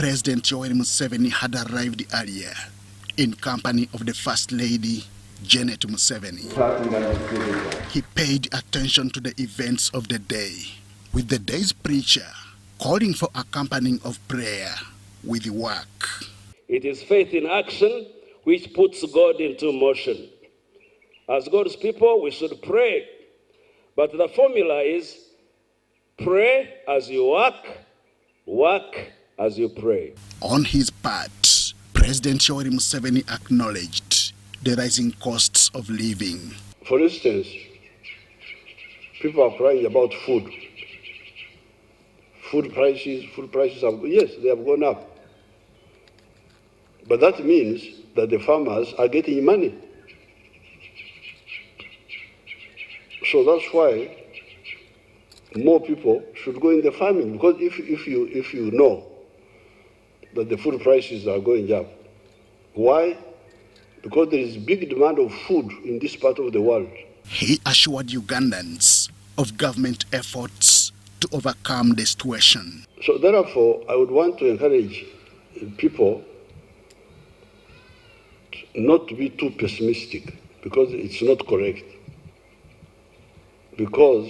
President Yoweri Museveni had arrived earlier in company of the First Lady, Janet Museveni. He paid attention to the events of the day, with the day's preacher calling for accompanying of prayer with work. It is faith in action which puts God into motion. As God's people, we should pray, but the formula is pray as you work as you pray. On his part, President Yoweri Museveni acknowledged the rising costs of living. For instance, people are crying about food. Food prices yes, they have gone up. But that means that the farmers are getting money. So that's why more people should go in the farming, because if you know that the food prices are going up. Why? Because there is big demand of food in this part of the world. He assured Ugandans of government efforts to overcome the situation. So therefore, I would want to encourage people not to be too pessimistic, because it's not correct. Because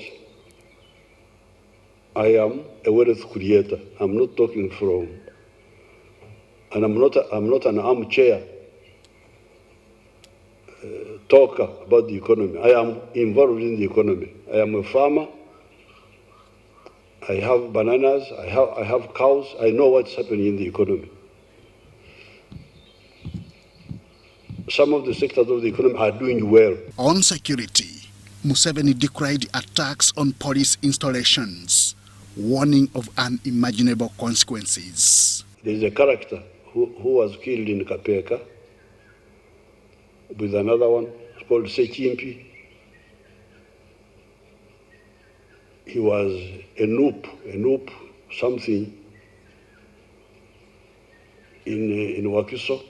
I am a wealth creator. I'm not talking from, and I'm not an armchair talker about the economy. I am involved in the economy. I am a farmer. I have bananas. I have cows. I know what's happening in the economy. Some of the sectors of the economy are doing well. On security, Museveni decried attacks on police installations, warning of unimaginable consequences. There is a character who was killed in Kapeka with another one called Sechimpi. He was a noob, something in Wakiso.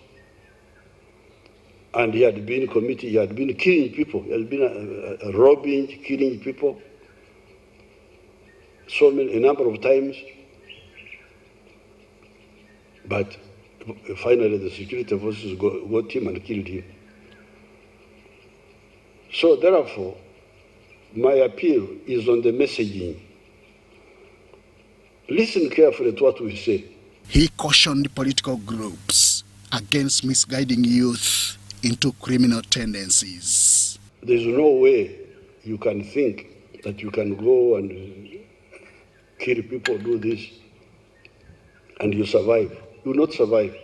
And he had been killing people. He had been robbing, killing people a number of times. But finally the security forces got him and killed him. So therefore, my appeal is on the messaging. Listen carefully to what we say. He cautioned political groups against misguiding youth into criminal tendencies. There's no way you can think that you can go and kill people, do this, and you survive. You will not survive.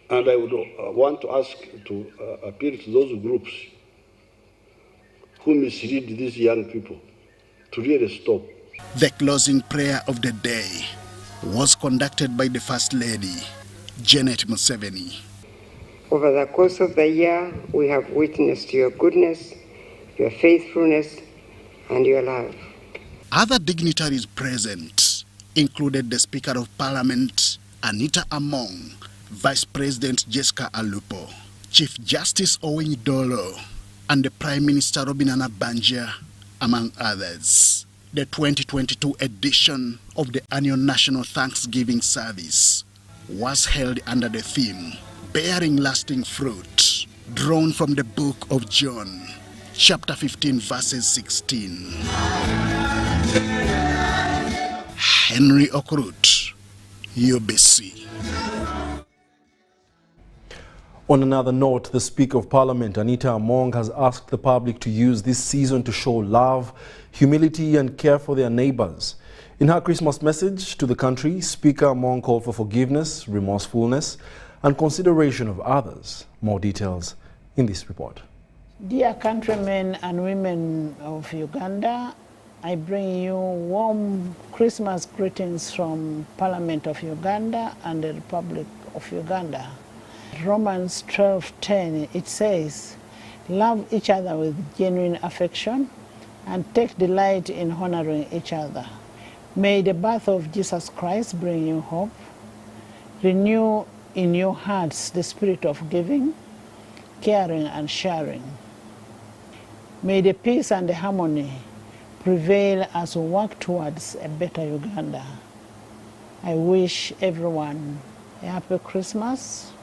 And I would want to ask to appeal to those groups who mislead these young people to really stop. The closing prayer of the day was conducted by the First Lady, Janet Museveni. Over the course of the year, we have witnessed your goodness, your faithfulness, and your love. Other dignitaries present included the Speaker of Parliament, Anita Among, Vice President Jessica Alupo, Chief Justice Owen Dolo, and the Prime Minister Robin Anabanja, among others. The 2022 edition of the annual National Thanksgiving Service was held under the theme, Bearing Lasting Fruit, drawn from the book of John, chapter 15, verses 16. Henry Okrut, UBC. On another note, the Speaker of Parliament, Anita Among, has asked the public to use this season to show love, humility and care for their neighbors. In her Christmas message to the country, Speaker Among called for forgiveness, remorsefulness and consideration of others. More details in this report. Dear countrymen and women of Uganda, I bring you warm Christmas greetings from Parliament of Uganda and the Republic of Uganda. Romans 12:10, it says, love each other with genuine affection and take delight in honoring each other. May the birth of Jesus Christ bring you hope. Renew in your hearts the spirit of giving, caring and sharing. May the peace and the harmony prevail as we work towards a better Uganda. I wish everyone a happy Christmas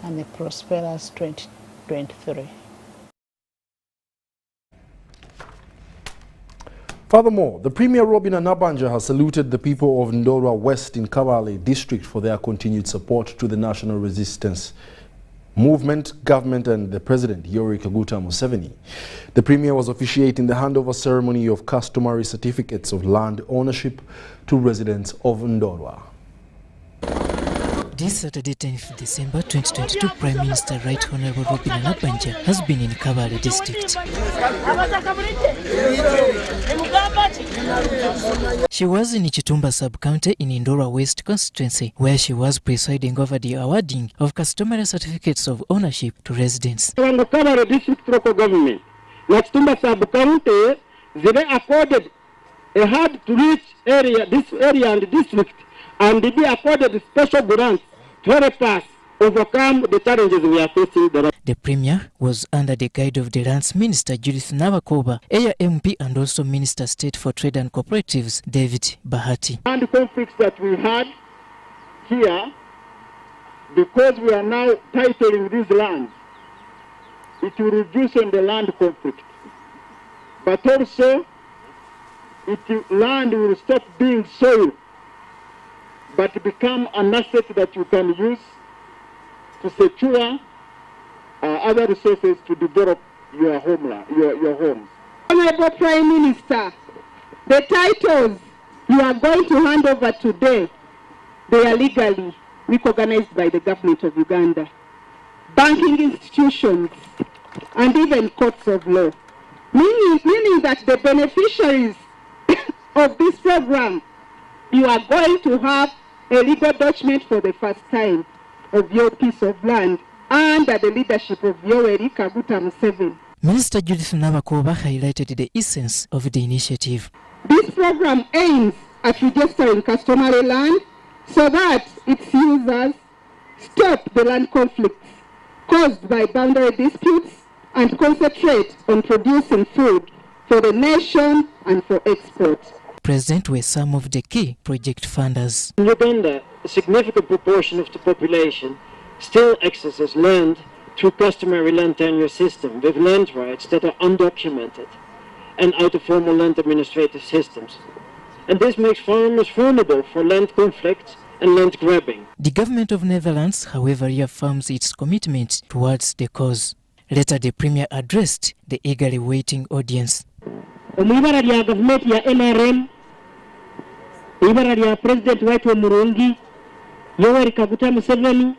and a prosperous 2023. Furthermore, the Premier Robin Anabanja has saluted the people of Ndorwa West in Kabale district for their continued support to the national resistance movement, government and the President, Yoweri Kaguta Museveni. The Premier was officiating the handover ceremony of customary certificates of land ownership to residents of Ndorwa. This Saturday, 10th December 2022, Prime Minister Right Honorable Robin Anabanja has been in Kabale district. She was in Chitumba sub-county in Ndorwa West constituency, where she was presiding over the awarding of customary certificates of ownership to residents. Kabale district local government, Chitumba sub-county, they accorded a hard-to-reach area, this area and district, and they be accorded special grants to help us overcome the challenges we are facing. The Premier was under the guide of the Lands Minister Judith Nabakoba, Aya MP and also Minister State for Trade and Cooperatives David Bahati. And the conflicts that we had here, because we are now titling these lands, it will reduce on the land conflict. But also, land will stop being soil, but become an asset that you can use to secure other resources to develop your homeland, your homes. Honorable Prime Minister, the titles you are going to hand over today, they are legally recognized by the government of Uganda, banking institutions, and even courts of law, meaning that the beneficiaries of this program, you are going to have a legal document for the first time of your piece of land under the leadership of Yoweri Kaguta Museveni. Minister Judith Nabakoba highlighted the essence of the initiative. This program aims at registering customary land so that its users stop the land conflicts caused by boundary disputes and concentrate on producing food for the nation and for export. Present were some of the key project funders. In Uganda, a significant proportion of the population still accesses land through customary land tenure system with land rights that are undocumented and out of formal land administrative systems. And this makes farmers vulnerable for land conflicts and land grabbing. The government of Netherlands, however, reaffirms its commitment towards the cause. Later, the Premier addressed the eagerly waiting audience. Omwibara lya government ya NRM, ibara lya President waitu omurungi Yoweri Kaguta Museveni,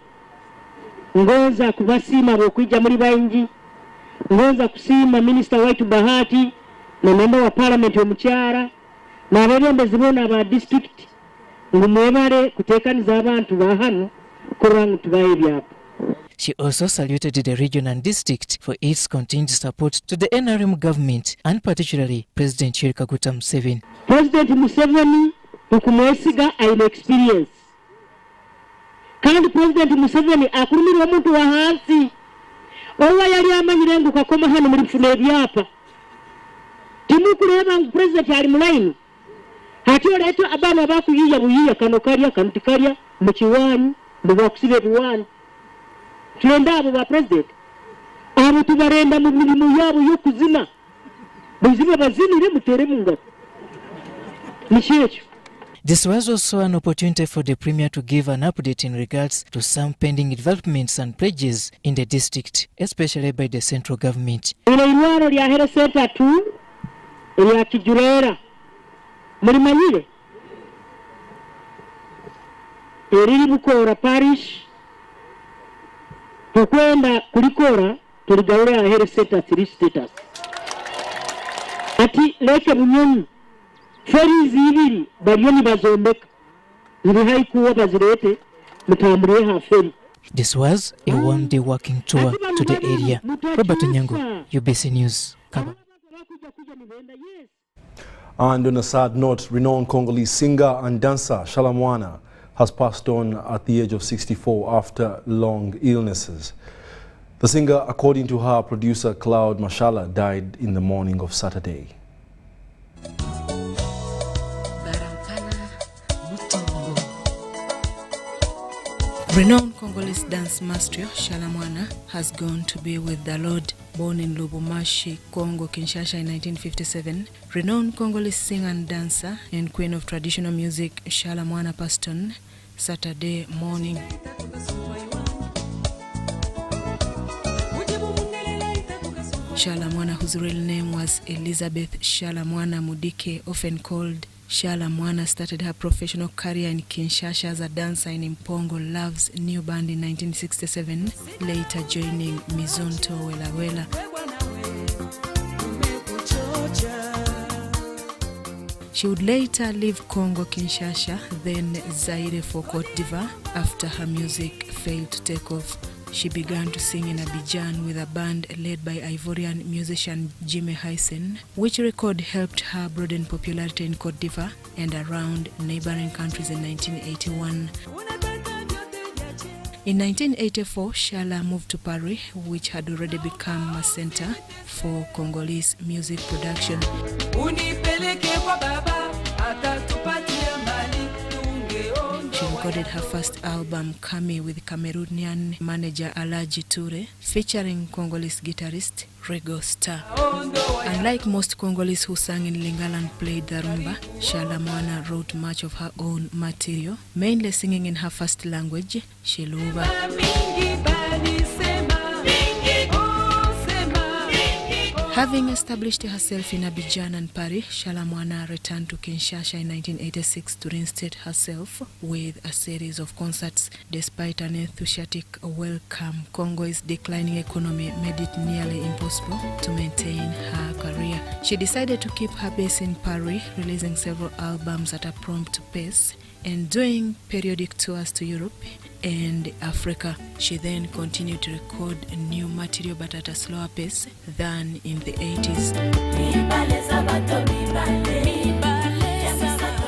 ngoza kubasima bw'okwijja muri bangi, ngoza kusima Minister waitu Bahati na member wa Parliament omukyala n'abebembezi boona aba district ngo mwebale kuteekaniza abantu ba hano kuranga tubaye ebyapa. She also saluted the region and district for its continued support to the NRM government and particularly President Yoweri Kaguta Museveni. President Museveni tukumwesiga aina experience. Kandi President Museveni akurumira omuntu wa hansi. Owa yali amanyire ngu kakoma hano muri kufuna ebyapa. Timukureba ngu President ali mulaini. Hati oleto abana abakuyiya buyiya kano kalya kanuti kalya mu kiwanyi mubakusibe ebiwanyi. Tulenda abo ba President. Abo tubarenda mu mirimu yabo y'okuzina. Muzibe bazinire mutere mu ngabo. Nikyekyo. This was also an opportunity for the Premier to give an update in regards to some pending developments and pledges in the district, especially by the central government. Ilwaro lya Health Center 2 lya Kijurera mulimanyire eriri Bukora parish tukwenda kulikora tuligaulira Health Center 3 status ati leke bunyonyi ferizi ibiri bariyo bazombeka ziri haikuwa bazirete mutambure ha feri. This was a one-day walking tour to the area. Robert Nyango, UBC News, Kaba. And on a sad note, renowned Congolese singer and dancer Shalamwana has passed on at the age of 64 after long illnesses. The singer, according to her producer Claude Mashala, died in the morning of Saturday. Renowned Congolese dance master Shalamwana has gone to be with the Lord. Born in Lubumbashi, Congo, Kinshasa in 1957, renowned Congolese singer and dancer and queen of traditional music Shalamwana passed on Saturday morning. Shalamwana, whose real name was Elizabeth Shalamwana Mudike, often called Shalamwana, started her professional career in Kinshasa as a dancer in Mpongo Love's new band in 1967, later joining Mizonto Wela Wela. She would later leave Congo Kinshasa, then Zaire for Cote d'Ivoire. After her music failed to take off, she began to sing in Abidjan with a band led by Ivorian musician Jimmy Hysen, which record helped her broaden popularity in Cote d'Ivoire and around neighboring countries in 1981. In 1984, Shala moved to Paris, which had already become a center for Congolese music production. She recorded her first album, Kami, with Cameroonian manager Alaji Toure, featuring Congolese guitarist Rego Star. Unlike most Congolese who sang in Lingala and played the rumba, Shalamwana wrote much of her own material, mainly singing in her first language, Shiluba. Having established herself in Abidjan and Paris, Shalamwana returned to Kinshasa in 1986 to reinstate herself with a series of concerts. Despite an enthusiastic welcome, Congo's declining economy made it nearly impossible to maintain her career. She decided to keep her base in Paris, releasing several albums at a prompt pace and doing periodic tours to Europe and Africa. She then continued to record new material but at a slower pace than in the 80s.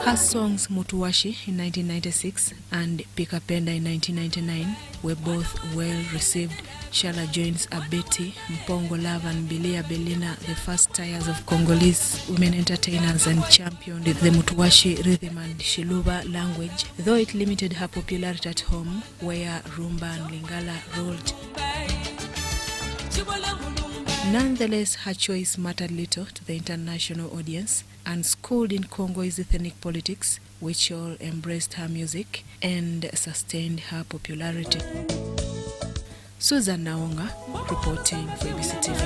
Her songs Mutuwashi in 1996 and Pikapenda in 1999 were both well received. Shala joins Abeti, Mpongo Love and Bilia Belina, the first tiers of Congolese women entertainers, and championed the Mutuwashi rhythm and Shiluba language, though it limited her popularity at home, where rumba and Lingala rolled. Nonetheless, her choice mattered little to the international audience, and schooled in Congo's ethnic politics, which all embraced her music and sustained her popularity. Susan Naonga, reporting for UBC TV.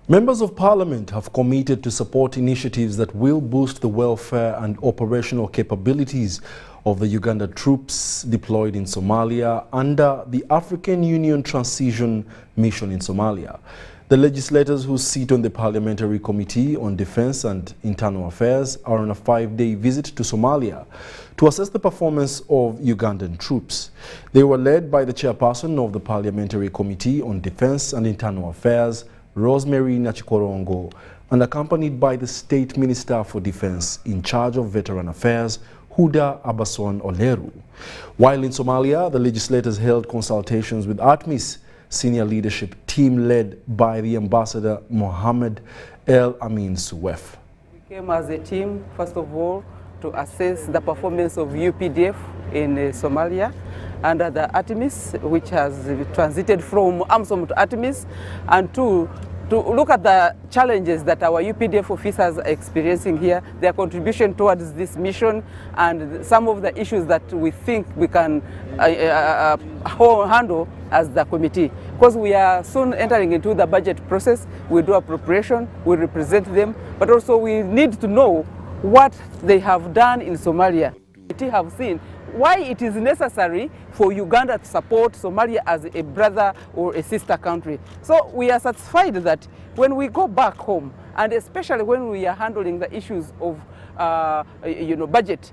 Members of Parliament have committed to support initiatives that will boost the welfare and operational capabilities of the Uganda troops deployed in Somalia under the African Union Transition Mission in Somalia. The legislators who sit on the Parliamentary Committee on Defense and Internal Affairs are on a 5-day visit to Somalia to assess the performance of Ugandan troops. They were led by the chairperson of the Parliamentary Committee on Defense and Internal Affairs, Rosemary Nachikorongo, and accompanied by the State Minister for Defense in charge of Veteran Affairs, Huda Abason Oleru. While in Somalia, the legislators held consultations with ATMIS senior leadership team led by the Ambassador Mohammed El Amin Suwef. We came as a team, first of all, to assess the performance of UPDF in Somalia under the ATMIS, which has transited from AMSOM to ATMIS, and to look at the challenges that our UPDF officers are experiencing here, their contribution towards this mission, and some of the issues that we think we can handle as the committee. Because we are soon entering into the budget process, we do appropriation, we represent them, but also we need to know what they have done in Somalia. We have seen why it is necessary for Uganda to support Somalia as a brother or a sister country. So we are satisfied that when we go back home, and especially when we are handling the issues of budget,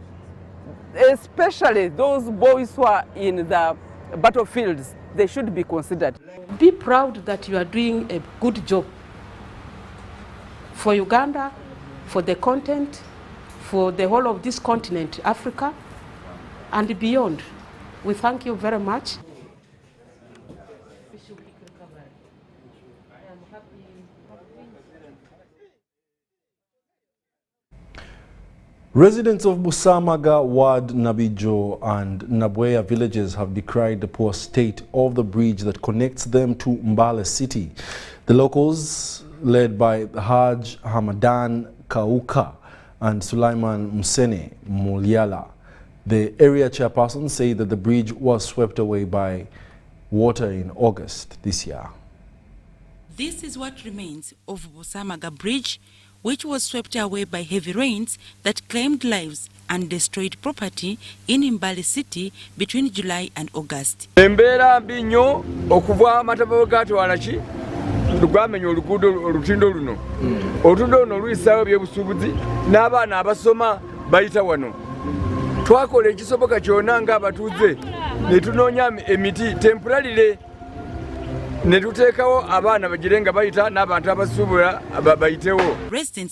especially those boys who are in the battlefields, they should be considered. Be proud that you are doing a good job for Uganda, for the continent, for the whole of this continent, Africa, and beyond. We thank you very much. Residents of Busamaga, Wad, Nabijo and Nabweya villages have decried the poor state of the bridge that connects them to Mbale city. The locals, led by Haj Hamadan Kauka and Sulaiman Musene Mulyala, the area chairperson, say that the bridge was swept away by water in August this year. This is what remains of Busamaga Bridge, which was swept away by heavy rains that claimed lives and destroyed property in Mbale city between July and August. Embera mbinyo okuva matabo gato wanachi rugamenyo olugudo olutindo luno. Olutundo luno lulisawo byebusubuzi n'abaana abasoma bayita wano. Twakola ekisoboka kyonna nga abatuuze ne tunoonya emiti temporarily Residents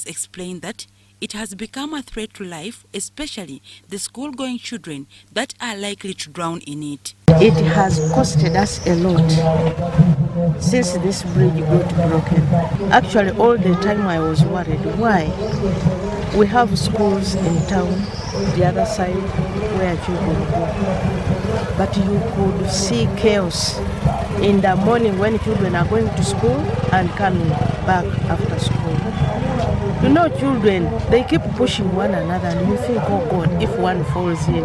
explain that it has become a threat to life, especially the school-going children that are likely to drown in it. It has costed us a lot since this bridge got broken. Actually, all the time I was worried. Why? We have schools in town, the other side where children go. But you could see chaos in the morning when children are going to school and coming back after school. You know, children, they keep pushing one another and you think, oh God, if one falls in,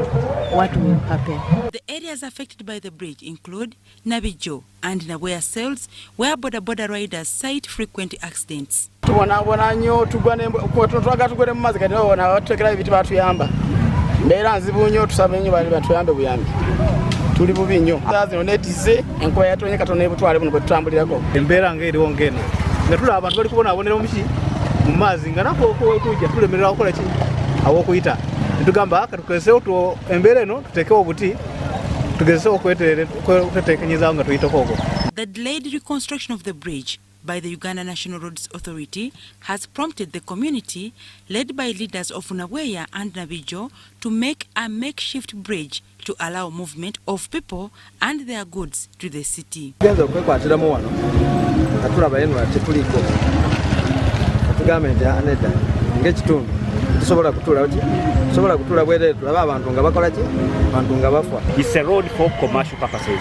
what will happen? The areas affected by the bridge include Nabijo and Nabweya cells, where border riders cite frequent accidents. Tuli bubi nnyo zino netize enkuba yatonye katone butwale buno bwetutambulirako embeera ng'eriwo ngeno nga tulaba abantu bali kubonaabonera omuki mu maazi nga nako tujja tulemerera okukola ki aw'okuyita netugamba katukezesewo embeera eno tuteekewo obuti tugezesewo okweteekenyezawo nga tuyitako ogwo. The delayed reconstruction of the bridge by the Uganda National Roads Authority has prompted the community, led by leaders of Nabweya and Nabijo, to make a makeshift bridge to allow movement of people and their goods to the city. It's a road for commercial purposes.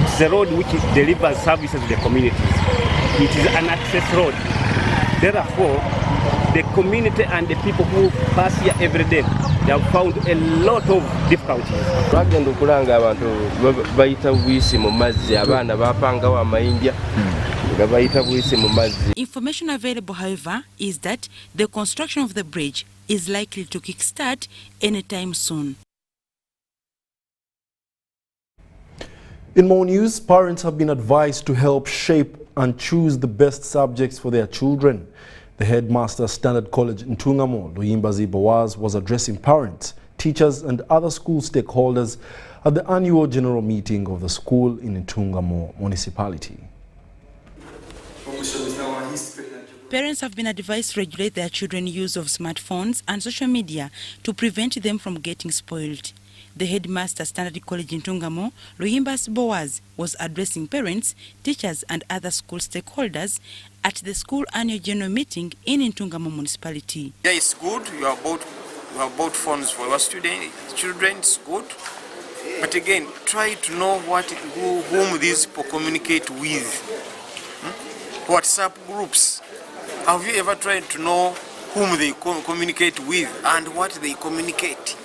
It's a road which delivers services to the communities. It is an access road. Therefore, the community and the people who pass here every day, they have found a lot of difficulties. Information available, however, is that the construction of the bridge is likely to kickstart anytime soon. In more news, parents have been advised to help shape and choose the best subjects for their children. The headmaster Standard College in Ntungamo, Luyimbazi Bawaz, was addressing parents, teachers and other school stakeholders at the annual general meeting of the school in Ntungamo municipality. Parents have been advised to regulate their children's use of smartphones and social media to prevent them from getting spoiled. The headmaster Standard College in Ntungamo, Luyimbazi Bawaz, was addressing parents, teachers and other school stakeholders at the school annual general meeting in Ntungamo municipality. Yeah, it's good. You have bought phones for your children. It's good. But again, try to know whom these people communicate with. WhatsApp groups. Have you ever tried to know whom they communicate with and what they communicate?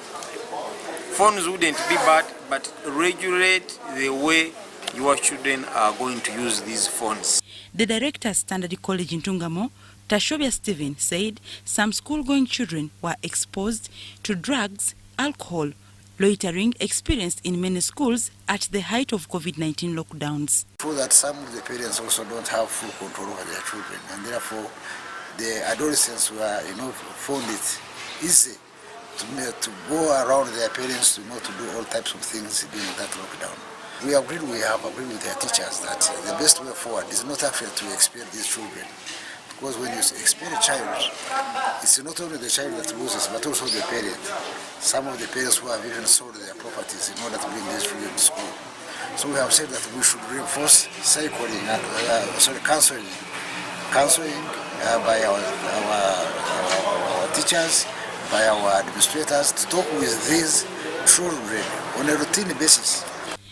Phones wouldn't be bad, but regulate the way your children are going to use these phones. The director of Standard College in Ntungamo, Tashobia Stephen, said some school-going children were exposed to drugs, alcohol, loitering experienced in many schools at the height of COVID-19 lockdowns. For that, some of the parents also don't have full control over their children, and therefore the adolescents were, found it easy to go around their parents, to do all types of things during that lockdown. We have agreed with their teachers that the best way forward is not actually to expel these children. Because when you expel a child, it's not only the child that loses, but also the parent. Some of the parents who have even sold their properties in order to bring these children to school. So we have said that we should reinforce counseling by our teachers, by our administrators to talk with these children on a routine basis.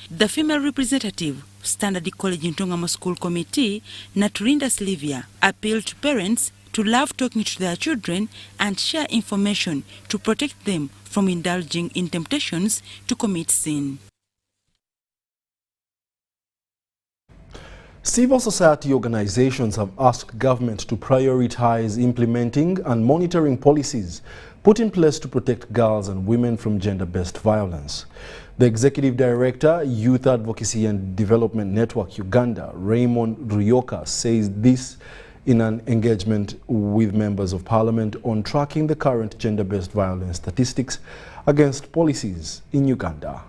The female representative, Standard College Ntungamo School Committee, Naturinda Sylvia, appealed to parents to love talking to their children and share information to protect them from indulging in temptations to commit sin. Civil society organizations have asked government to prioritize implementing and monitoring policies put in place to protect girls and women from gender-based violence. The Executive Director, Youth Advocacy and Development Network Uganda, Raymond Ryoka, says this in an engagement with members of Parliament on tracking the current gender-based violence statistics against policies in Uganda.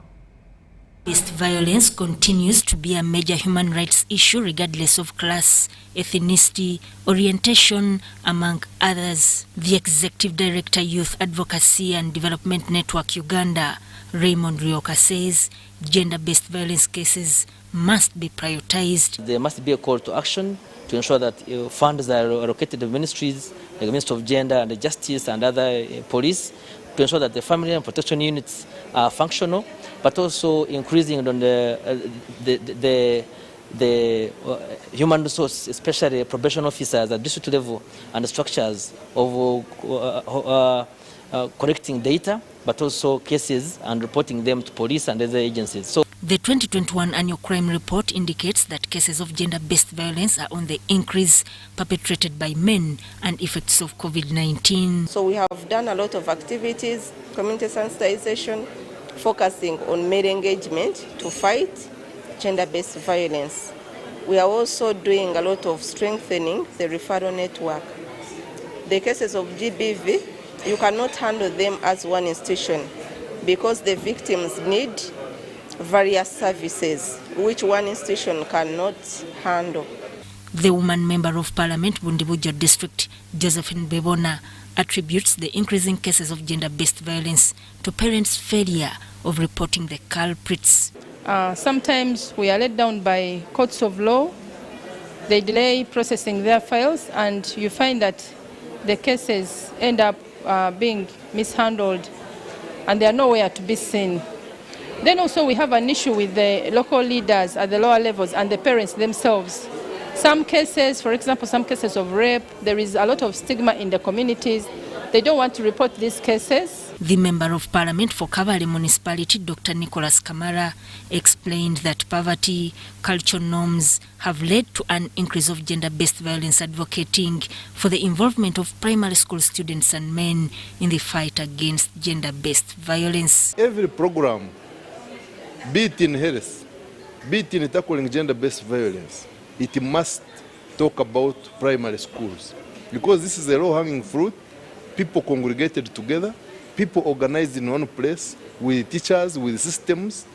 Violence continues to be a major human rights issue regardless of class, ethnicity, orientation, among others. The Executive Director, Youth Advocacy and Development Network Uganda, Raymond Ryoka, says gender-based violence cases must be prioritized. There must be a call to action to ensure that funds are allocated to ministries, like the Ministry of Gender and Justice and other police, to ensure that the family and protection units are functional, but also increasing on the human resource, especially probation officers at district level and the structures of collecting data, but also cases and reporting them to police and other agencies. So the 2021 annual crime report indicates that cases of gender-based violence are on the increase, perpetrated by men, and effects of COVID-19. So we have done a lot of activities, community sensitization, focusing on male engagement to fight gender-based violence. We are also doing a lot of strengthening the referral network. The cases of GBV, you cannot handle them as one institution because the victims need various services which one institution cannot handle. The woman member of Parliament, Bundibujo District, Josephine Bebona, attributes the increasing cases of gender-based violence to parents' failure of reporting the culprits. Sometimes we are let down by courts of law. They delay processing their files, and you find that the cases end up being mishandled and they are nowhere to be seen. Then also we have an issue with the local leaders at the lower levels and the parents themselves. Some cases, for example, some cases of rape, there is a lot of stigma in the communities. They don't want to report these cases. The Member of Parliament for Kavale Municipality, Dr. Nicholas Kamara, explained that poverty, cultural norms have led to an increase of gender-based violence, advocating for the involvement of primary school students and men in the fight against gender-based violence. Every program, be it in health, be it in tackling gender-based violence, it must talk about primary schools, because this is a low-hanging fruit. People congregated together, people organized in one place with teachers, with systems.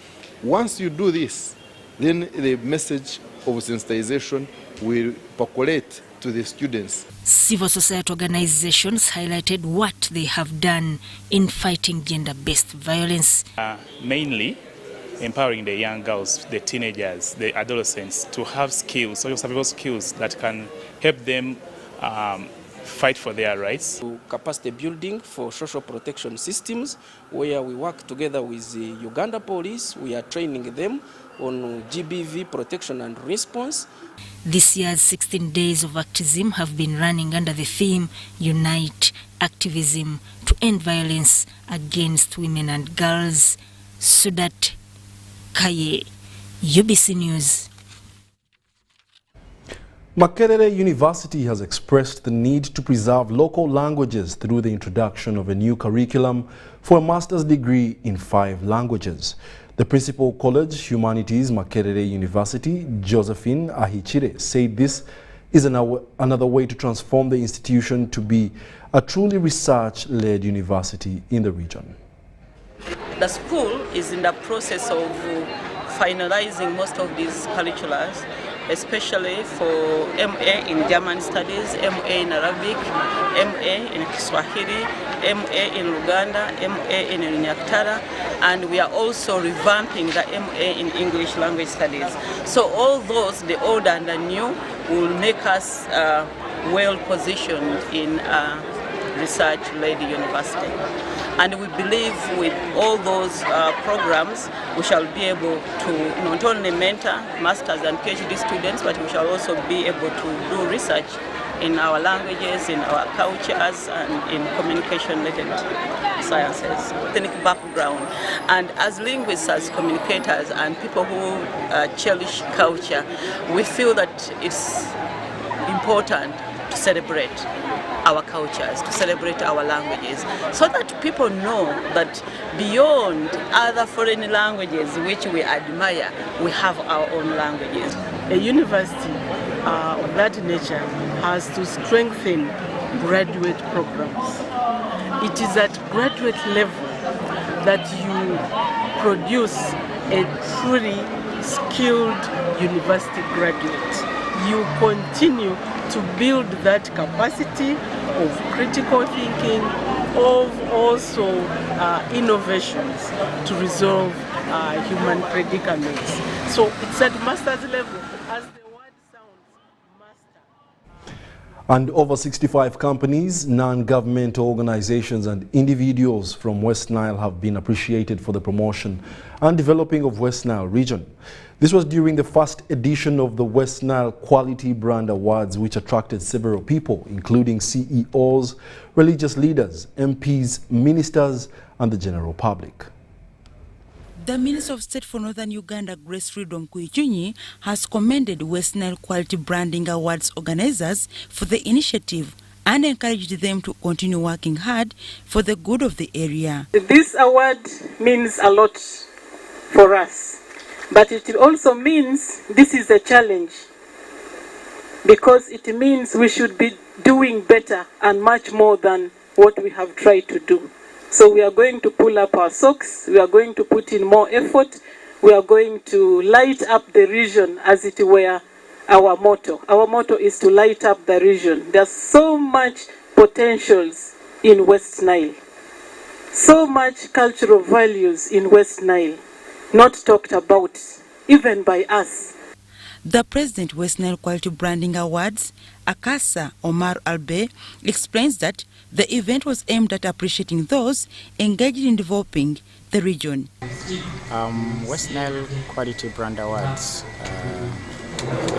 Once you do this, then the message of sensitization will percolate to the students. Civil society organizations highlighted what they have done in fighting gender-based violence. Mainly empowering the young girls, the teenagers, the adolescents to have skills, social survival skills that can help them fight for their rights. Capacity building for social protection systems, where we work together with the Uganda police. We are training them on GBV protection and response. This year's 16 days of activism have been running under the theme Unite Activism to End Violence Against Women and Girls. Sudat Kaye, UBC News. Makerere University has expressed the need to preserve local languages through the introduction of a new curriculum for a master's degree in 5 languages. The Principal College Humanities Makerere University, Josephine Ahichire, said this is another way to transform the institution to be a truly research-led university in the region. The school is in the process of finalizing most of these curriculums, especially for MA in German Studies, MA in Arabic, MA in Kiswahili, MA in Luganda, MA in Nyaktara, and we are also revamping the MA in English Language Studies. So all those, the old and the new, will make us well positioned in research-led university. And we believe with all those programs, we shall be able to not only mentor masters and PhD students, but we shall also be able to do research in our languages, in our cultures, and in communication-related sciences, ethnic background. And as linguists, as communicators, and people who cherish culture, we feel that it's important to celebrate our cultures, to celebrate our languages, so that people know that beyond other foreign languages which we admire, we have our own languages. A university of that nature has to strengthen graduate programs. It is at graduate level that you produce a truly skilled university graduate. You continue to build that capacity of critical thinking, of also innovations to resolve human predicaments. So it's at master's level, as the word sounds, master. And over 65 companies, non-governmental organizations and individuals from West Nile have been appreciated for the promotion and developing of West Nile region. This was during the first edition of the West Nile Quality Brand Awards, which attracted several people, including CEOs, religious leaders, MPs, ministers, and the general public. The Minister of State for Northern Uganda, Grace Freedom Kuichunyi, has commended West Nile Quality Branding Awards organizers for the initiative and encouraged them to continue working hard for the good of the area. This award means a lot for us, but it also means this is a challenge, because it means we should be doing better and much more than what we have tried to do. So we are going to pull up our socks, we are going to put in more effort, we are going to light up the region, as it were our motto. Our motto is to light up the region. There's so much potentials in West Nile, so much cultural values in West Nile, not talked about even by us. The President West Nile Quality Branding Awards, Akasa Omar Albe, explains that the event was aimed at appreciating those engaged in developing the region. West Nile Quality Brand Awards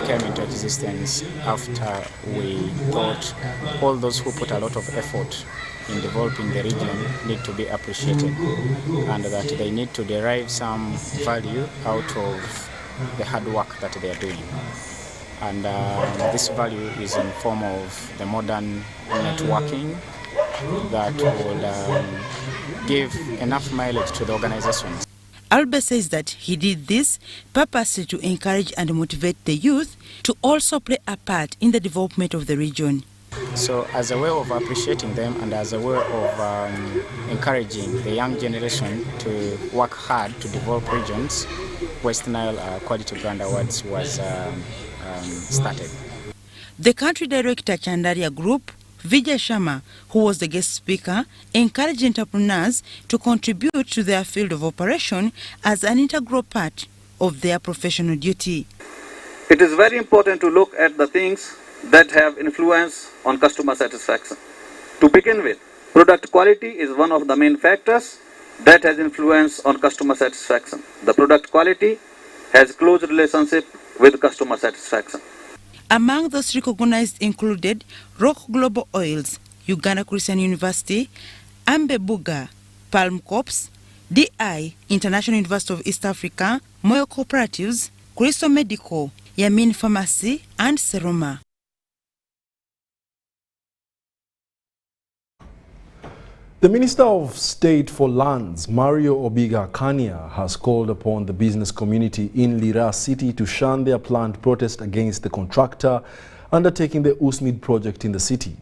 came into existence after we thought all those who put a lot of effort in developing the region need to be appreciated, and that they need to derive some value out of the hard work that they are doing. And this value is in form of the modern networking that will give enough mileage to the organizations. Albe says that he did this purposely to encourage and motivate the youth to also play a part in the development of the region. So as a way of appreciating them and as a way of encouraging the young generation to work hard to develop regions, West Nile Quality Brand Awards was started. The country director Chandaria Group, Vijay Sharma, who was the guest speaker, encouraged entrepreneurs to contribute to their field of operation as an integral part of their professional duty. It is very important to look at the things that have influence on customer satisfaction. To begin with, product quality is one of the main factors that has influence on customer satisfaction. The product quality has close relationship with customer satisfaction. Among those recognized included Rock Global Oils, Uganda Christian University, Ambe Buga, Palm Corps, DI, International University of East Africa, Moyo Cooperatives, Crystal Medical, Yamin Pharmacy, and Seroma. The Minister of State for Lands, Mario Obiga Kania, has called upon the business community in Lira city to shun their planned protest against the contractor undertaking the USMID project in the city.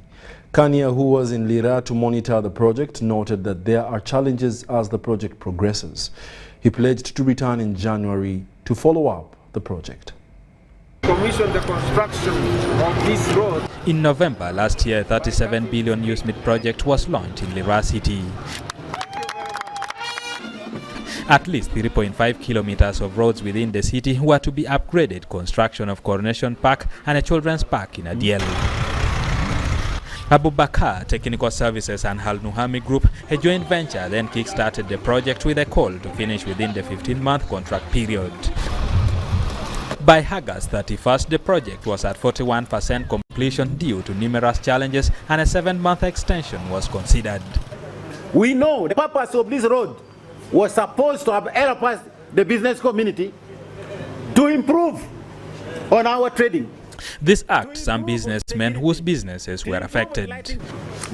Kania, who was in Lira to monitor the project, noted that there are challenges as the project progresses. He pledged to return in January to follow up the project. Commission the construction of this road. In November last year, 37 billion USMID project was launched in Lira city. At least 3.5 kilometers of roads within the city were to be upgraded. Construction of Coronation Park and a children's park in Adielu. Abubakar Technical Services and Hal Nuhami Group, a joint venture, then kick-started the project with a call to finish within the 15-month contract period. By August 31st, the project was at 41% completion due to numerous challenges, and a 7-month extension was considered. We know the purpose of this road was supposed to help us, the business community, to improve on our trading. This act some businessmen whose businesses were affected.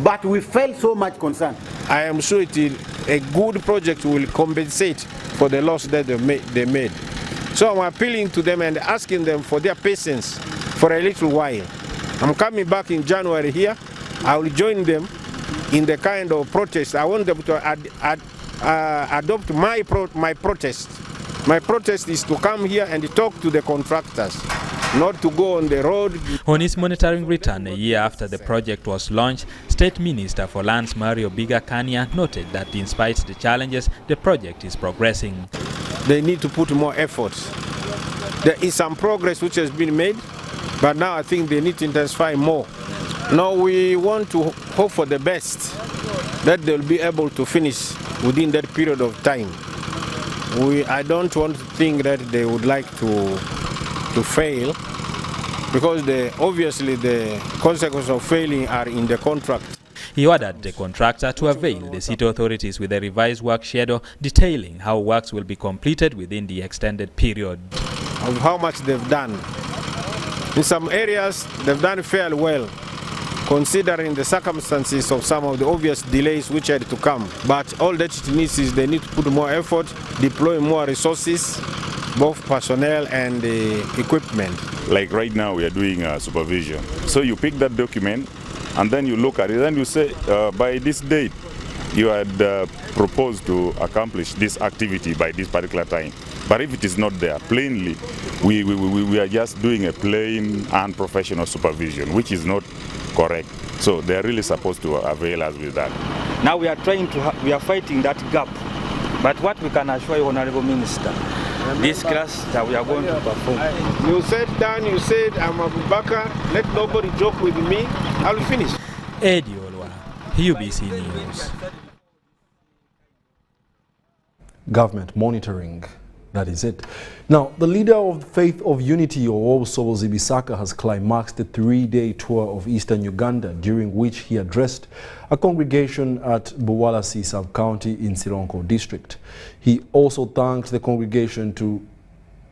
But we felt so much concern. I am sure a good project will compensate for the loss that they made. So I'm appealing to them and asking them for their patience for a little while. I'm coming back in January here. I will join them in the kind of protest. I want them to adopt my protest. My protest is to come here and talk to the contractors, not to go on the road. On his monitoring return a year after the project was launched, State Minister for Lands Mario Bigakania noted that in spite of the challenges, the project is progressing. They need to put more effort. There is some progress which has been made, but now I think they need to intensify more. Now we want to hope for the best, that they'll be able to finish within that period of time. I don't want to think that they would like to fail, because obviously the consequences of failing are in the contract. He ordered the contractor to avail the city authorities with a revised work schedule detailing how works will be completed within the extended period. Of how much they've done. In some areas, they've done fairly well, considering the circumstances of some of the obvious delays which had to come. But all that it needs is they need to put more effort, deploy more resources, both personnel and equipment. Like right now we are doing supervision. So you pick that document and then you look at it and you say, by this date, you had proposed to accomplish this activity by this particular time. But if it is not there, plainly, we are just doing a plain unprofessional supervision, which is not correct. So they are really supposed to avail us with that. Now we are we are fighting that gap. But what we can assure you, Honorable Minister, this class that we are going to perform. You said, Dan, you said, I'm Abubakar, let nobody joke with me, I will finish. Eddie Olwa, UBC News. Government monitoring. That is it. Now, the leader of the Faith of Unity, Wadulo Zibisaka, has climaxed a 3-day tour of eastern Uganda, during which he addressed a congregation at Buwalasi sub-county in Sironko district. He also thanked the congregation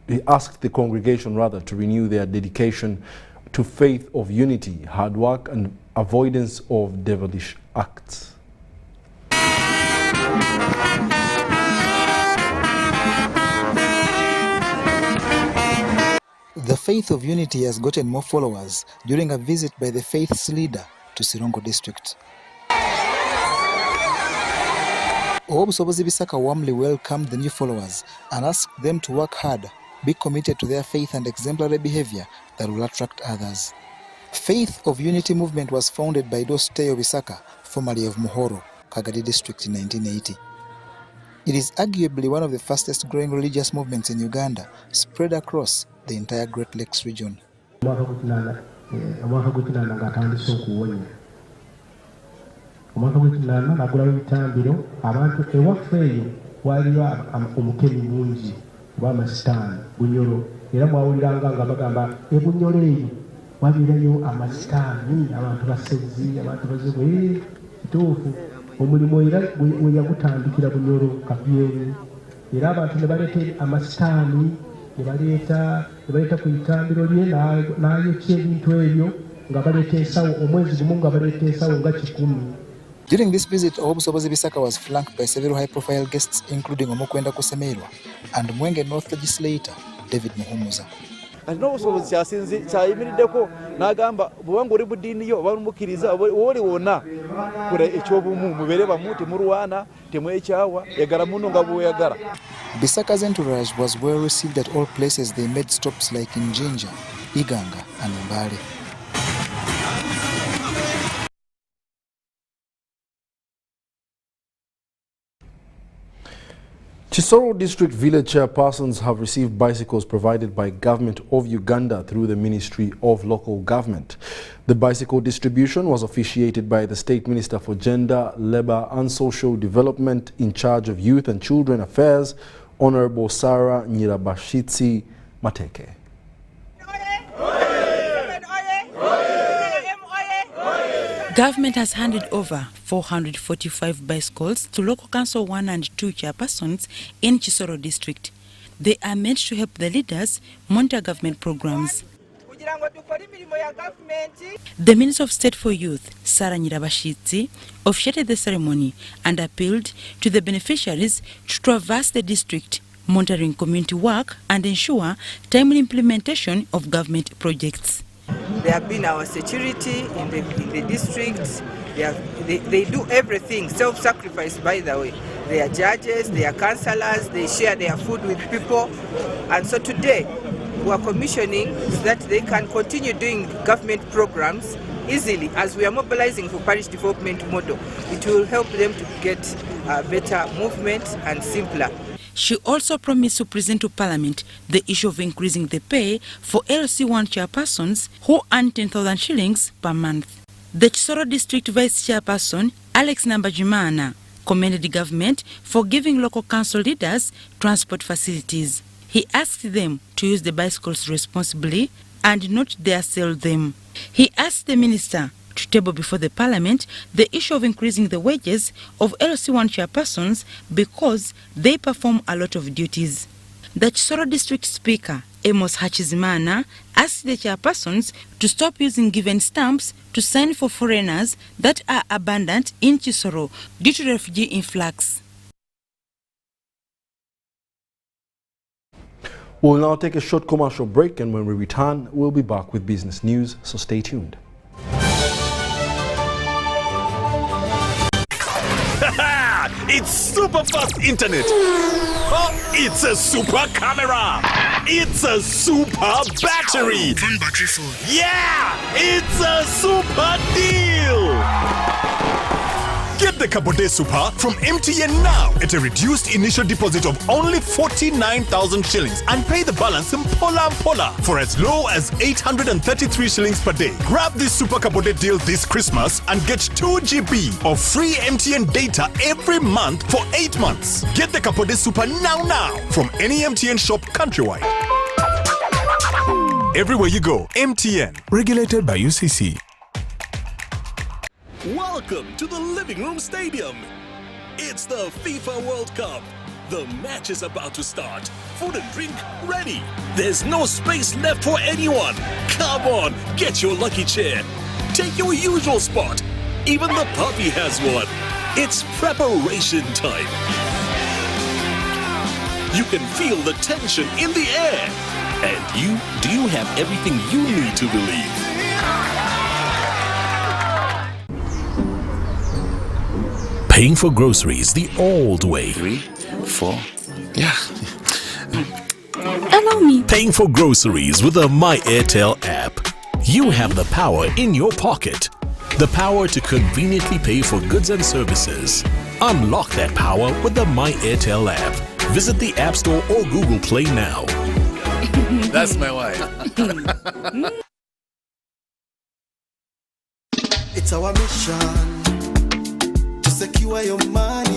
he asked the congregation to renew their dedication to Faith of Unity, hard work and avoidance of devilish acts. The Faith of Unity has gotten more followers during a visit by the faith's leader to Sironko district. Wadulo Zibisaka warmly welcomed the new followers and asked them to work hard, be committed to their faith and exemplary behavior that will attract others. Faith of Unity movement was founded by Doste Obisaka, formerly of Muhoro, Kagadi district in 1980. It is arguably one of the fastest growing religious movements in Uganda, spread across the entire Great Lakes region. Omulimo we yagutandikira Bunyoro Kabyeri era abantu ne baleeta amasitaani ne baleeta ku itambiro lye n'ayokya ebintu ebyo nga baleeta ensawo omwezi gumu nga baleeta ensawo nga 10. During this visit, Wadulo Zibisaka was flanked by several high-profile guests, including Omukwenda Kusemerwa and Mwenge North legislator David Muhumuza. N'obusobozi kyayimiriddeko n'agamba bw'obanga oli buddiiniyo balumukiriza woli wonna kula ekyobumu mubeere bamu temulwana temwekyawa yagala muno nga bw'oyagala. Bisaka's entourage was well received at all places they made stops like in Jinja, Iganga and Mbale. Chisoro District Village chairpersons have received bicycles provided by Government of Uganda through the Ministry of Local Government. The bicycle distribution was officiated by the State Minister for Gender, Labour and Social Development in charge of Youth and Children Affairs, Honorable Sarah Nyirabashitsi Mateke. Government has handed over 445 bicycles to Local Council 1 and 2 chairpersons in Chisoro District. They are meant to help the leaders monitor government programs. The Minister of State for Youth, Sarah Nyirabashitsi, officiated the ceremony and appealed to the beneficiaries to traverse the district, monitoring community work and ensure timely implementation of government projects. They have been our security in the district. They do everything, self-sacrifice, by the way. They are judges, they are councillors, they share their food with people. And so today, we are commissioning so that they can continue doing government programs easily as we are mobilizing for parish development model. It will help them to get better movement and simpler. She also promised to present to Parliament the issue of increasing the pay for LC1 chairpersons who earn 10,000 shillings per month. The Chisoro District Vice Chairperson, Alex Nambajimana, commended the government for giving local council leaders transport facilities. He asked them to use the bicycles responsibly and not dare sell them. He asked the minister to table before the Parliament the issue of increasing the wages of LC1 chairpersons because they perform a lot of duties. The Chisoro District Speaker, Amos Hachizimana, asked the chairpersons to stop using given stamps to sign for foreigners that are abundant in Chisoro due to refugee influx. We'll now take a short commercial break, and when we return, we'll be back with business news, so stay tuned. It's super fast internet. Oh, it's a super camera. It's a super battery. Phone battery full. Yeah, it's a super deal. Get the Kabode Super from MTN now at a reduced initial deposit of only 49,000 shillings and pay the balance in Pola for as low as 833 shillings per day. Grab this Super Kabode deal this Christmas and get 2 GB of free MTN data every month for 8 months. Get the Kabode Super now from any MTN shop countrywide. Everywhere you go, MTN. Regulated by UCC. Welcome to the Living Room Stadium. It's the FIFA World Cup. The match is about to start. Food and drink ready. There's no space left for anyone. Come on, get your lucky chair. Take your usual spot. Even the puppy has one. It's preparation time. You can feel the tension in the air. And do you have everything you need to believe? Paying for groceries the old way. 3, 4, yeah. Allow me. Paying for groceries with the My Airtel app. You have the power in your pocket. The power to conveniently pay for goods and services. Unlock that power with the My Airtel app. Visit the App Store or Google Play now. That's my wife. It's our mission. Secure your money.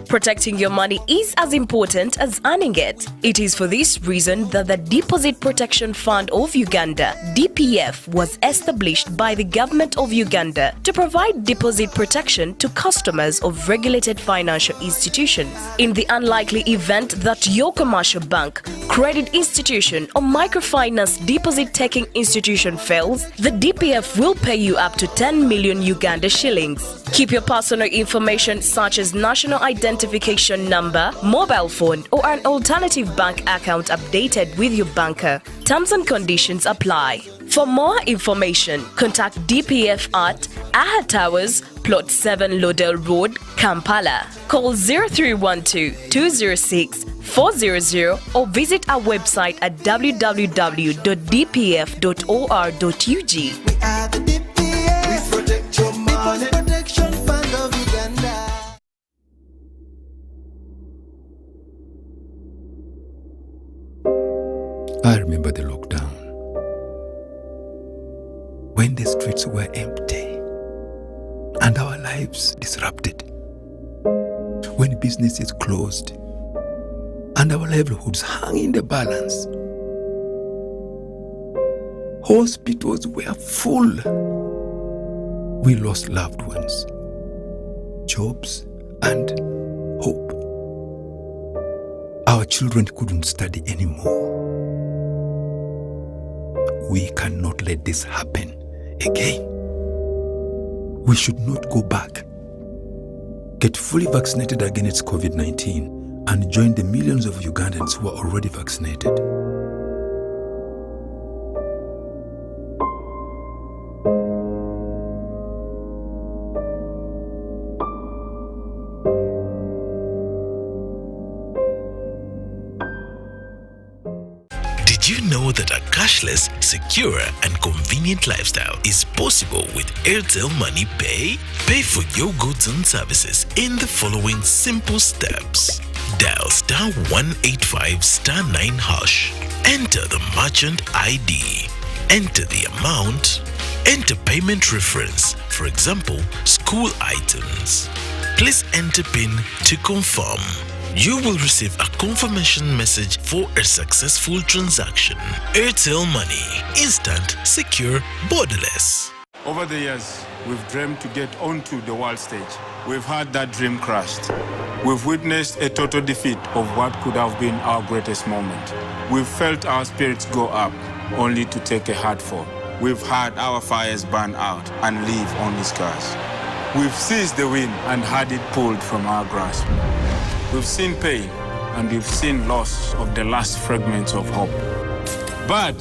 Protecting your money is as important as earning it. It is for this reason that the Deposit Protection Fund of Uganda, DPF, was established by the Government of Uganda to provide deposit protection to customers of regulated financial institutions. In the unlikely event that your commercial bank, credit institution or microfinance deposit-taking institution fails, the DPF will pay you up to 10 million Uganda shillings. Keep your personal information such as national identification number, mobile phone or an alternative bank account updated with your banker. Terms and conditions apply. For more information, contact DPF at Aha Towers, Plot 7 Lodell Road, Kampala. Call 0312 206 400 or visit our website at www.dpf.or.ug. We are the DPF. We protect your money. Protection. lives disrupted, when businesses closed, and our livelihoods hung in the balance. Hospitals were full. We lost loved ones, jobs, and hope. Our children couldn't study anymore. We cannot let this happen again. We should not go back. Get fully vaccinated against COVID-19 and join the millions of Ugandans who are already vaccinated. Did you know that a cashless, secure, and convenient lifestyle is possible with Airtel Money Pay? Pay for your goods and services in the following simple steps. Dial *185*9#. Enter the merchant ID. Enter the amount. Enter payment reference, for example, school items. Please enter PIN to confirm. You will receive a confirmation message for a successful transaction. Airtel Money. Instant, secure, borderless. Over the years, we've dreamed to get onto the world stage. We've had that dream crushed. We've witnessed a total defeat of what could have been our greatest moment. We've felt our spirits go up, only to take a hard fall. We've had our fires burn out and leave only scars. We've seized the wind and had it pulled from our grasp. We've seen pain and we've seen loss of the last fragments of hope. But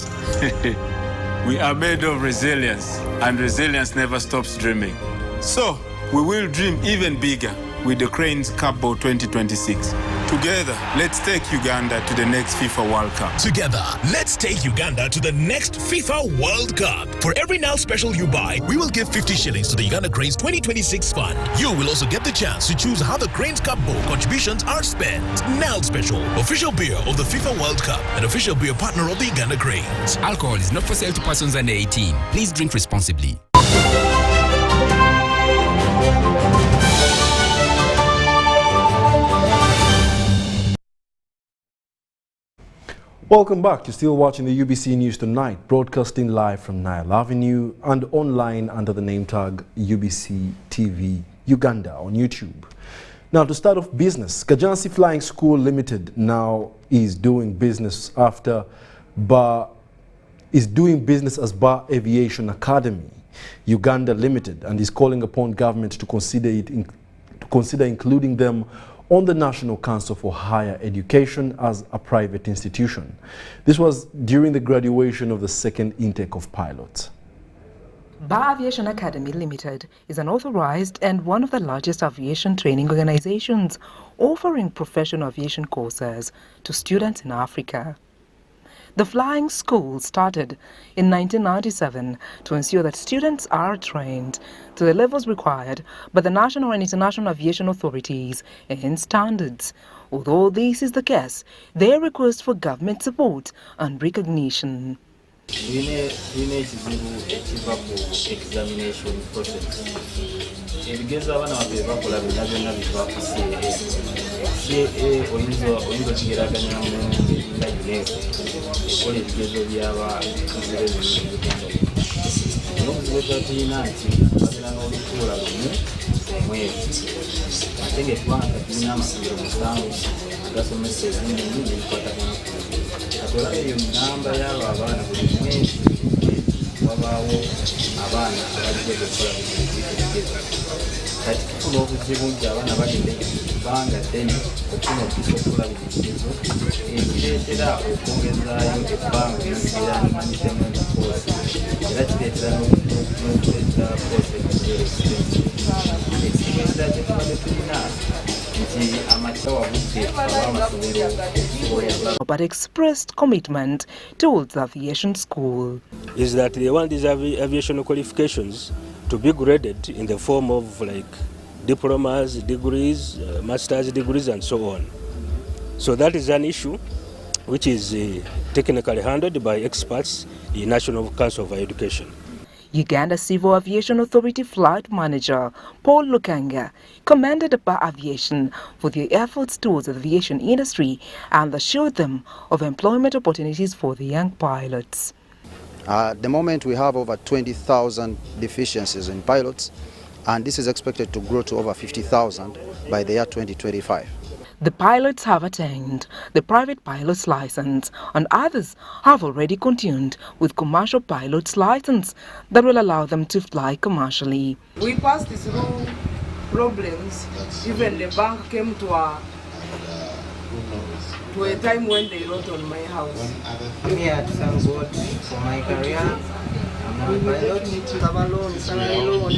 we are made of resilience, and resilience never stops dreaming. So we will dream even bigger with the Cranes Cup Bowl 2026. Together, let's take Uganda to the next FIFA World Cup. Together, let's take Uganda to the next FIFA World Cup. For every Nile special you buy, we will give 50 shillings to the Uganda Cranes 2026 fund. You will also get the chance to choose how the Cranes Cup Bowl contributions are spent. Nile Special, official beer of the FIFA World Cup and official beer partner of the Uganda Cranes. Alcohol is not for sale to persons under 18. Please drink responsibly. Welcome back. You're still watching the UBC News Tonight, broadcasting live from Nile Avenue and online under the name tag UBC TV Uganda on YouTube. Now, to start off business, Kajansi Flying School Limited now is doing business as Bar Aviation Academy Uganda Limited, and is calling upon government to consider including them on the National Council for Higher Education as a private institution. This was during the graduation of the second intake of pilots. Bar Aviation Academy Limited is an authorized and one of the largest aviation training organizations offering professional aviation courses to students in Africa. The flying school started in 1997 to ensure that students are trained to the levels required by the national and international aviation authorities and standards. Although this is the case, they request for government support and recognition. Examination process. Ebigezo abana baffe bakola byonna byonna bitwakuseere CA oyinza kigeraganya nga UNESCO ekola ebigezo byaba n'obuzibu bwatuyina nti babeera n'olutuula lumu omwezi ate ng'eggwanga tulina amasomero 7 agasomesa ebinyonyi n'ebikwatagana atola eyo namba y'abo abaana buli mwezi wabaawo abaana abaligenda okukola bigezo kati tufuna obuzibu nti abaana bagenda ebbanga ddene okufuna okisa okukola bigezo ekireetera okwongezaayo ebbanga era nimanyitemu emikoosi era kireetera n'okuleeta koosi ekizibu ekirala kyetubadde tulina nti amakya wabudde ab'amasomero but expressed commitment towards the aviation school. Is that they want these aviation qualifications to be graded in the form of like diplomas, degrees, master's degrees and so on. So that is an issue which is technically handled by experts in National Council of Education. Uganda Civil Aviation Authority Flight Manager Paul Lukanga commended Bar Aviation for their efforts towards the aviation industry and assured them of employment opportunities for the young pilots. At the moment we have over 20,000 deficiencies in pilots, and this is expected to grow to over 50,000 by the year 2025. The pilots have attained the private pilot's license, and others have already continued with commercial pilot's license that will allow them to fly commercially. We passed through problems. Even the bank came to a time when they wrote on my house. I'm here to thank God for my career. I'm a pilot. Salary loan.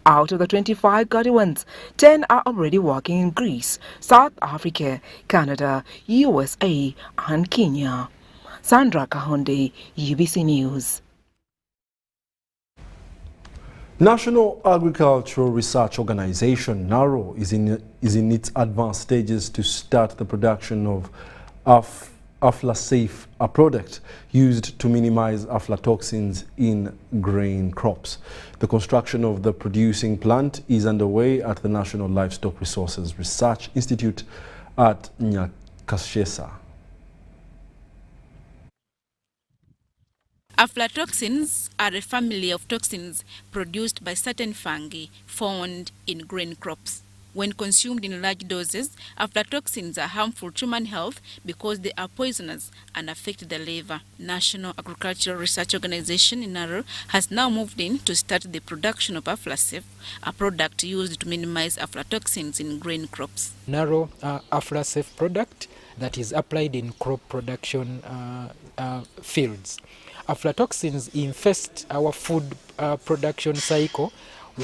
Out of the 25 graduates, 10 are already working in Greece, South Africa, Canada, USA, and Kenya. Sandra Kahonde, UBC News. National Agricultural Research Organization, NARO, is in its advanced stages to start the production of AflaSafe, a product used to minimize aflatoxins in grain crops. The construction of the producing plant is underway at the National Livestock Resources Research Institute at Nyakashesa. Aflatoxins are a family of toxins produced by certain fungi found in grain crops. When consumed in large doses, aflatoxins are harmful to human health because they are poisonous and affect the liver. National Agricultural Research Organization, NARO, has now moved in to start the production of AflaSafe, a product used to minimize aflatoxins in grain crops. NARO AflaSafe product that is applied in crop production fields. Aflatoxins infest our food production cycle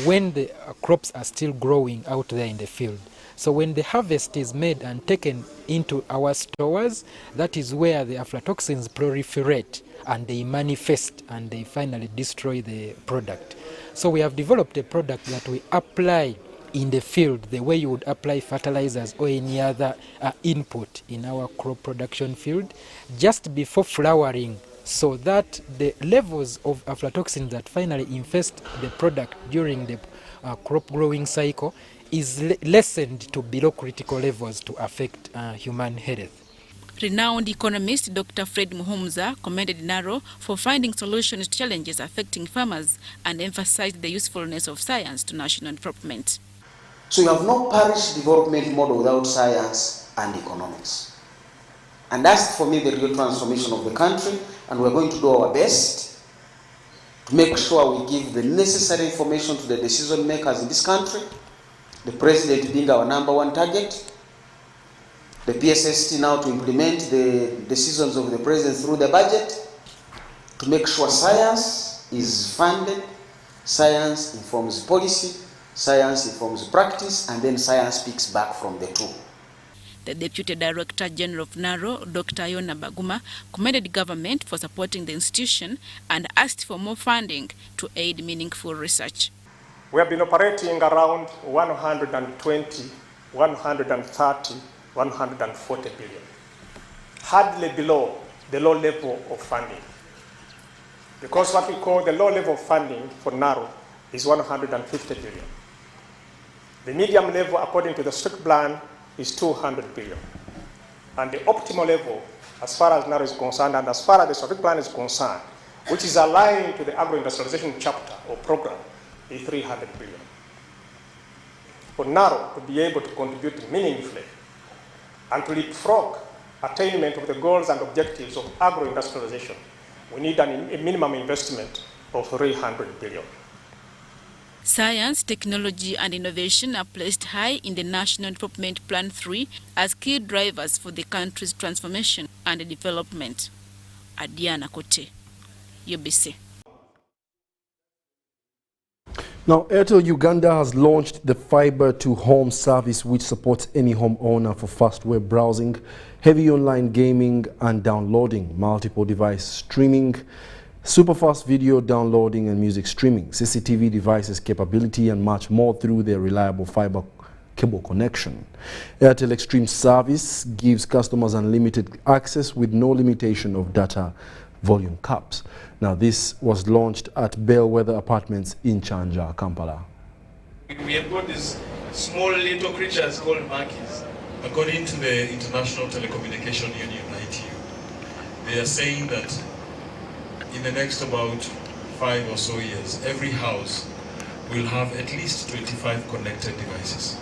when the crops are still growing out there in the field. So when the harvest is made and taken into our stores, that is where the aflatoxins proliferate and they manifest and they finally destroy the product. So we have developed a product that we apply in the field the way you would apply fertilizers or any other input in our crop production field just before flowering, so that the levels of aflatoxin that finally infest the product during the crop growing cycle is lessened to below critical levels to affect human health. Renowned economist Dr. Fred Muhumza commended NARO for finding solutions to challenges affecting farmers and emphasized the usefulness of science to national development. So you have no parish development model without science and economics. And that's, for me, the real transformation of the country, and we're going to do our best to make sure we give the necessary information to the decision makers in this country, the president being our #1 target, the PSST now to implement the decisions of the president through the budget, to make sure science is funded, science informs policy, science informs practice, and then science picks back from the two. The Deputy Director General of NARO, Dr. Yona Baguma, commended the government for supporting the institution and asked for more funding to aid meaningful research. We have been operating around 120, 130, 140 billion, hardly below the low level of funding. Because what we call the low level of funding for NARO is 150 billion. The medium level, according to the strict plan, is 200 billion. And the optimal level, as far as NARO is concerned, and as far as the strategic plan is concerned, which is aligned to the agro-industrialization chapter or program, is 300 billion. For NARO to be able to contribute meaningfully and to leapfrog attainment of the goals and objectives of agro-industrialization, we need a minimum investment of 300 billion. Science, technology and innovation are placed high in the National Development Plan 3 as key drivers for the country's transformation and development. Adiana Kote, UBC. Now, Airtel Uganda has launched the Fiber to Home service, which supports any homeowner for fast web browsing, heavy online gaming and downloading, multiple device streaming, superfast video downloading and music streaming, CCTV devices capability and much more through their reliable fiber cable connection. Airtel Extreme Service gives customers unlimited access with no limitation of data volume caps. Now, this was launched at Bellwether Apartments in Chanja, Kampala. We have got these small little creatures called monkeys. According to the International Telecommunication Union, ITU, they are saying that in the next about 5 or so years, every house will have at least 25 connected devices.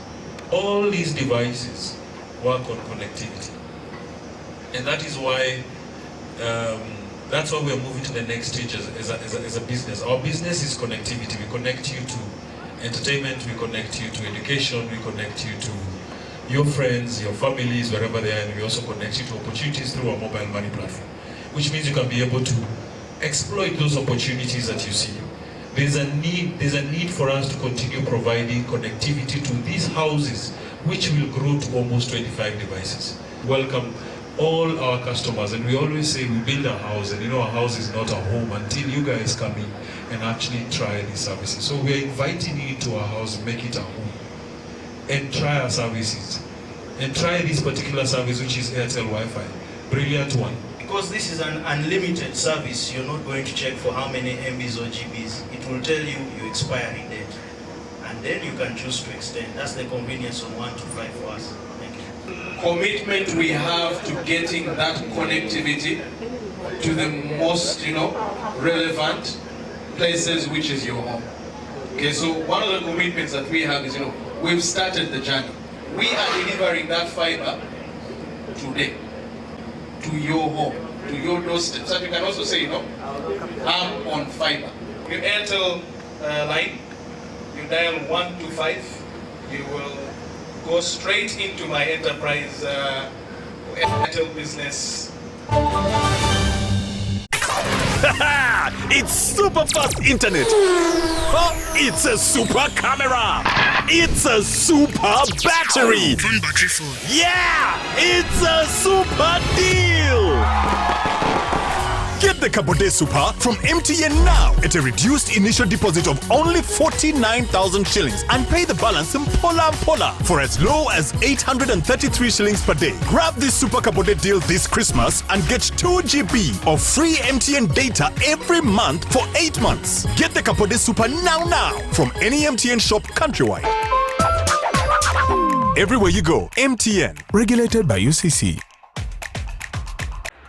All these devices work on connectivity. And that is why that's why we are moving to the next stage as a business. Our business is connectivity. We connect you to entertainment, we connect you to education, we connect you to your friends, your families, wherever they are, and we also connect you to opportunities through our mobile money platform, which means you can be able to exploit those opportunities that you see. There's a need for us to continue providing connectivity to these houses, which will grow to almost 25 devices. Welcome all our customers, and we always say we build a house, and a house is not a home until you guys come in and actually try these services. So we're inviting you to our house, make it a home, and try our services, and try this particular service, which is Airtel Wi-Fi. Brilliant one. Because this is an unlimited service, you're not going to check for how many MBs or GBs. It will tell you your expiry date, and then you can choose to extend. That's the convenience of 1 to 5 for us. Thank you. Commitment we have to getting that connectivity to the most, relevant places, which is your home. Okay, so one of the commitments that we have is, we've started the journey. We are delivering that fiber today to your home, to your doorstep. So you can also say, I'm on fiber. Your Airtel line, you dial 125, you will go straight into my enterprise Airtel business. It's super fast internet. Oh, it's a super camera. It's a super battery. Phone battery full. Yeah, it's a super deal. Get the Kabode Super from MTN now at a reduced initial deposit of only 49,000 shillings and pay the balance in Pola for as low as 833 shillings per day. Grab this Super Kabode deal this Christmas and get 2 GB of free MTN data every month for 8 months. Get the Kabode Super now from any MTN shop countrywide. Everywhere you go, MTN. Regulated by UCC.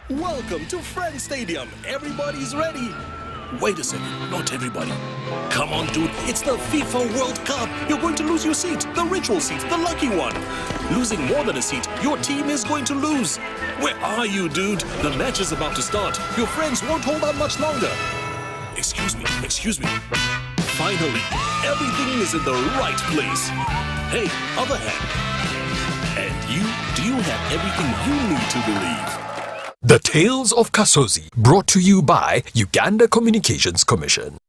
Welcome to Friends Stadium. Everybody's ready. Wait a second, not everybody. Come on, dude, it's the FIFA World Cup. You're going to lose your seat, the ritual seat, the lucky one. Losing more than a seat, your team is going to lose. Where are you, dude? The match is about to start. Your friends won't hold out much longer. Excuse me. Finally, everything is in the right place. Hey, other hand. And do you have everything you need to believe? The Tales of Kasozi, brought to you by Uganda Communications Commission.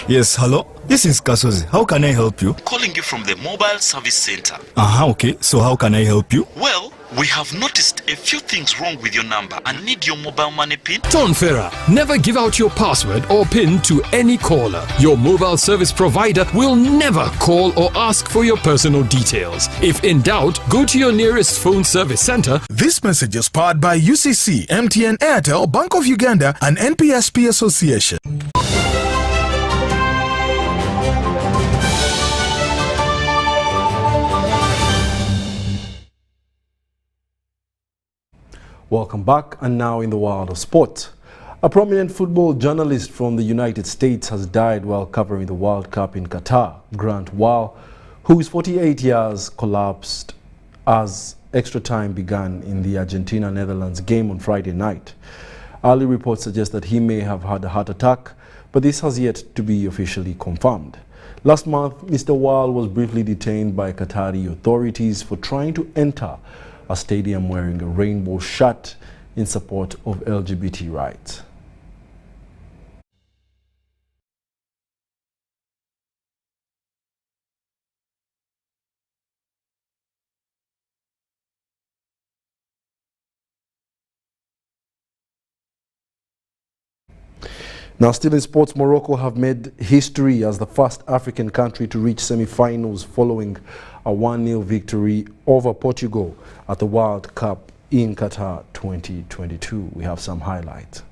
Yes, hello? This is Kasozi. How can I help you? Calling you from the mobile service center. Okay. So how can I help you? Well, we have noticed a few things wrong with your number and need your mobile money PIN. Tonfera, never give out your password or PIN to any caller. Your mobile service provider will never call or ask for your personal details. If in doubt, go to your nearest phone service center. This message is powered by UCC, MTN, Airtel, Bank of Uganda, and NPSP Association. Welcome back, and now in the world of sport. A prominent football journalist from the United States has died while covering the World Cup in Qatar. Grant Wall, who is 48 years, collapsed as extra time began in the Argentina-Netherlands game on Friday night. Early reports suggest that he may have had a heart attack, but this has yet to be officially confirmed. Last month, Mr. Wall was briefly detained by Qatari authorities for trying to enter a stadium wearing a rainbow shirt in support of LGBT rights. Now, still in sports, Morocco have made history as the first African country to reach semi-finals following a 1-0 victory over Portugal at the World Cup in Qatar 2022. We have some highlights.